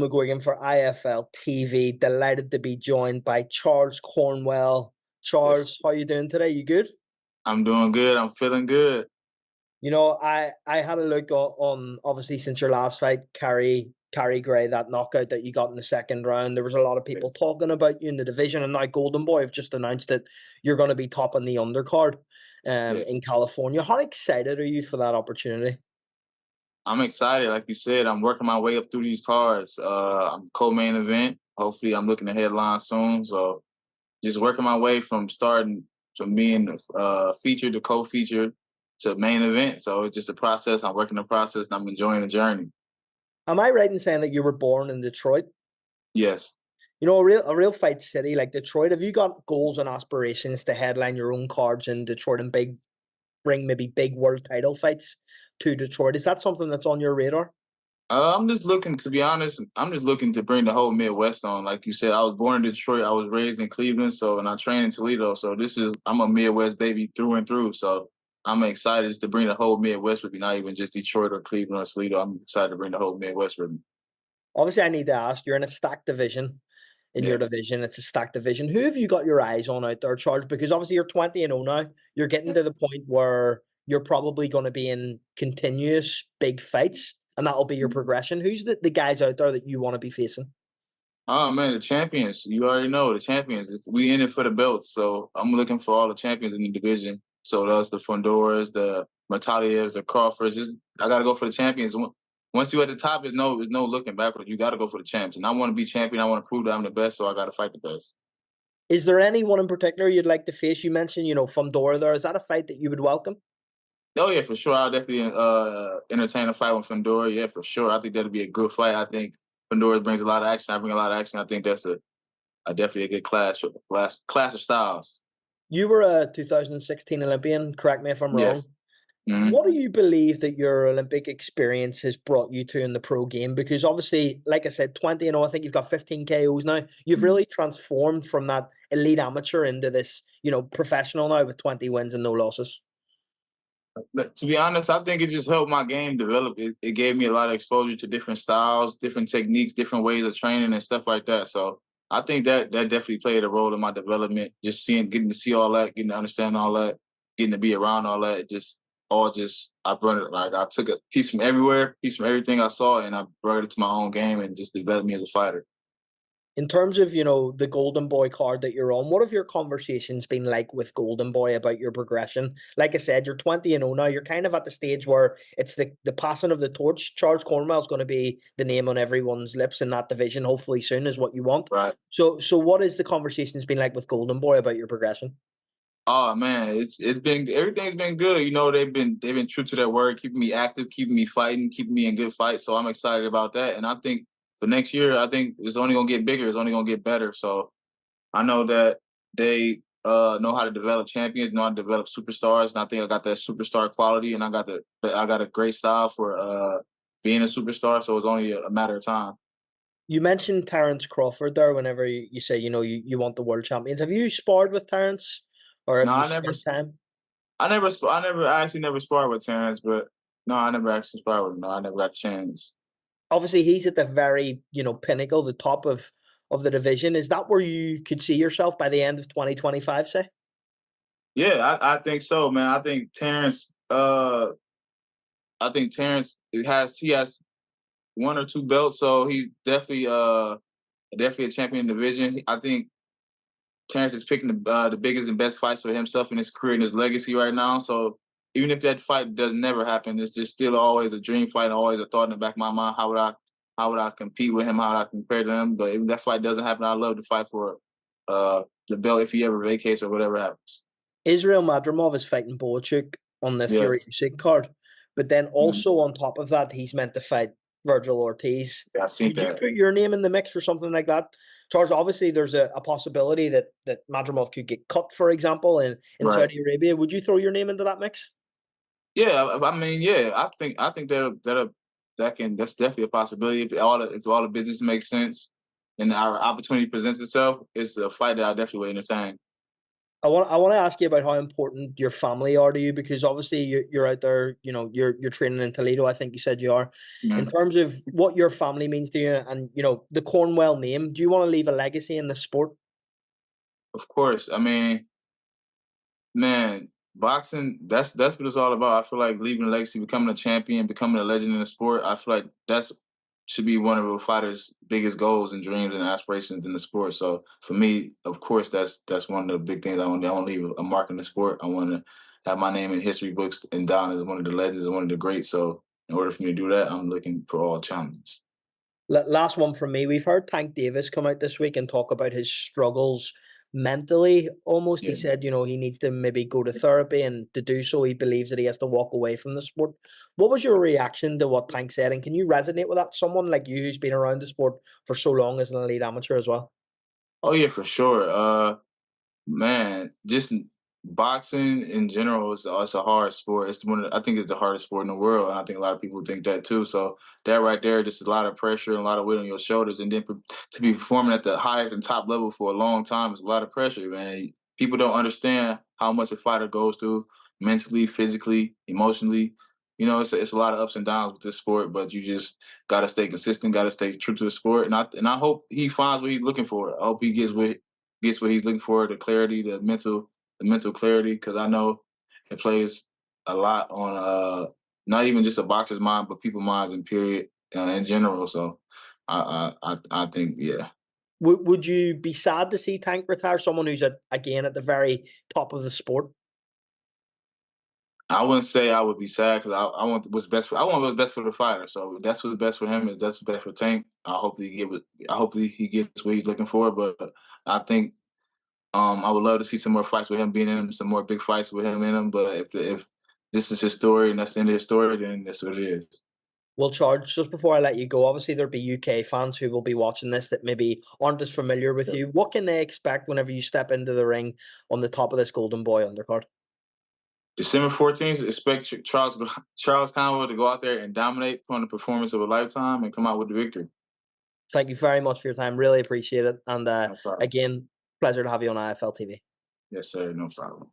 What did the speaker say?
McGuigan for IFLTV. Delighted to be joined by Charles Conwell. Yes, Charles, how you doing today? You good? I'm doing good. I'm feeling good. You know, I had a look on obviously since your last fight, Carrie Gray, that knockout that you got in the second round. There was a lot of people Yes, talking about you in the division, and now Golden Boy have just announced that you're going to be topping the undercard yes. in California. How excited are you for that opportunity? I'm excited. Like you said, I'm working my way up through these cards. I'm co-main event. Hopefully, I'm looking to headline soon. So, just working my way from starting from being featured to co-feature to main event. So it's just a process. I'm working the process, and I'm enjoying the journey. Am I right in saying that you were born in Detroit? Yes. You know, a real fight city like Detroit. Have you got goals and aspirations to headline your own cards in Detroit and bring maybe big world title fights to Detroit? Is that something that's on your radar? I'm just looking, to be honest, I'm just looking to bring the whole Midwest on. Like you said, I was born in Detroit. I was raised in Cleveland, and I train in Toledo. So I'm a Midwest baby through and through. So I'm excited just to bring the whole Midwest with me, not even just Detroit or Cleveland or Toledo. I'm excited to bring the whole Midwest with me. Obviously, I need to ask. You're in a stacked division. In your Yeah. division, it's a stacked division. Who have you got your eyes on out there, Charles? Because obviously you're 20-0 now. You're getting to the point where you're probably going to be in continuous big fights, and that'll be your progression. Who's the guys out there that you want to be facing? Oh man, the champions. You already know the champions. We in it for the belts. So I'm looking for all the champions in the division. So that's the Fondoras, the Matalievs, the Crawfords. I gotta go for the champions. Once you're at the top, there's no looking backward. You gotta go for the champs. And I want to be champion. I want to prove that I'm the best. So I gotta fight the best. Is there anyone in particular you'd like to face? You mentioned, Fundora there. Is that a fight that you would welcome? Oh yeah, for sure. I'll definitely entertain a fight with Fondora. Yeah, for sure. I think that'll be a good fight. I think Fondora brings a lot of action. I bring a lot of action. I think that's a definitely a good clash of styles. You were a 2016 Olympian, correct me if I'm wrong. Yes. Mhm. What do you believe that your Olympic experience has brought you to in the pro game? Because obviously, like I said, 20-0, I think you've got 15 KOs now. You've really transformed from that elite amateur into this, professional now with 20 wins and no losses. But to be honest, I think it just helped my game develop. It gave me a lot of exposure to different styles, different techniques, different ways of training and stuff like that. So I think that definitely played a role in my development. Just getting to see all that, getting to understand all that, getting to be around all that. I brought it, like I took a piece from everywhere, piece from everything I saw, and I brought it to my own game and just developed me as a fighter. In terms of, the Golden Boy card that you're on, what have your conversations been like with Golden Boy about your progression? Like I said, you're 20-0 now. You're kind of at the stage where it's the passing of the torch. Charles Cornwell is going to be the name on everyone's lips in that division, hopefully soon, is what you want. Right. So what is the conversations been like with Golden Boy about your progression? Oh man, it's been everything's been good. You know, they've been true to their word, keeping me active, keeping me fighting, keeping me in good fights. So I'm excited about that. And I think for next year, I think it's only gonna get bigger. It's only gonna get better. So I know that they know how to develop champions, know how to develop superstars, and I think I got that superstar quality, and I got a great style for being a superstar. So it's only a matter of time. You mentioned Terence Crawford there whenever you say, you want the world champions. Have you sparred with Terence or have No, you spent time? I actually never sparred with Terrence, but no, I never actually sparred with him. No, I never got a chance. Obviously he's at the very, pinnacle, the top of the division. Is that where you could see yourself by the end of 2025, say? Yeah, I think so, man. I think Terrence he has one or two belts, so he's definitely a champion in the division. I think Terrence is picking the biggest and best fights for himself in his career and his legacy right now. So even if that fight does never happen, it's just still always a dream fight, always a thought in the back of my mind. How would I compete with him? How would I compare to him? But if that fight doesn't happen, I love to fight for the belt if he ever vacates or whatever happens. Israel Madrimov is fighting Boachuk on the Fury Yes. Usyk card. But then Mhm. also on top of that, he's meant to fight Virgil Ortiz. Yeah, I seen Could you that. put your name in the mix for something like that? Charles, obviously there's a possibility that Madrimov could get cut, for example, in Right. Saudi Arabia. Would you throw your name into that mix? Yeah, I mean, yeah, I think that's definitely a possibility if all the business makes sense and our opportunity presents itself. It's a fight that I definitely would entertain. I want to ask you about how important your family are to you, because obviously you're out there, you're training in Toledo. I think you said you are. In Mhm. terms of what your family means to you, and the Cornwell name, do you want to leave a legacy in the sport? Of course. I mean, man, boxing, that's what it's all about. I feel like leaving a legacy, becoming a champion, becoming a legend in the sport. I feel like that's should be one of a fighter's biggest goals and dreams and aspirations in the sport. So for me, of course, that's one of the big things I want. I want to leave a mark in the sport. I want to have my name in history books and down as one of the legends and one of the greats. So in order for me to do that, I'm looking for all challenges. Last one from me. We've heard Tank Davis come out this week and talk about his struggles mentally. Almost, he Yeah. said, he needs to maybe go to therapy, and to do so, he believes that he has to walk away from the sport. What was your reaction to what Tank said, and can you resonate with that? Someone like you who's been around the sport for so long as an elite amateur as well. Oh yeah, for sure. Man, just boxing in general is it's a hard sport. It's one of I think it's the hardest sport in the world, and I think a lot of people think that too. So that right there, just a lot of pressure and a lot of weight on your shoulders, and then to be performing at the highest and top level for a long time is a lot of pressure, man. People don't understand how much a fighter goes through mentally, physically, emotionally. It's a lot of ups and downs with this sport, but you just got to stay consistent, got to stay true to the sport, and I hope he finds what he's looking for. I hope he gets what he's looking for, the clarity, the mental clarity, because I know it plays a lot on not even just a boxer's mind, but people's minds in period in general. So I think yeah. Would you be sad to see Tank retire? Someone who's again at the very top of the sport. I wouldn't say I would be sad because I want what's best for I want what's best for the fighter. So that's what's best for him. Is that's what's best for Tank. I hopefully he gets what he's looking for. But I think I would love to see some more fights with him being in him, some more big fights with him in him. But if this is his story and that's the end of his story, then that's what it is. Well, Charge, just before I let you go, obviously there'll be UK fans who will be watching this that maybe aren't as familiar with you. What can they expect whenever you step into the ring on the top of this Golden Boy undercard? December 14th, expect Charles Conwell to go out there and dominate, put on the performance of a lifetime, and come out with the victory. Thank you very much for your time. Really appreciate it. And No problem. again, pleasure to have you on IFLTV. Yes, sir. No problem.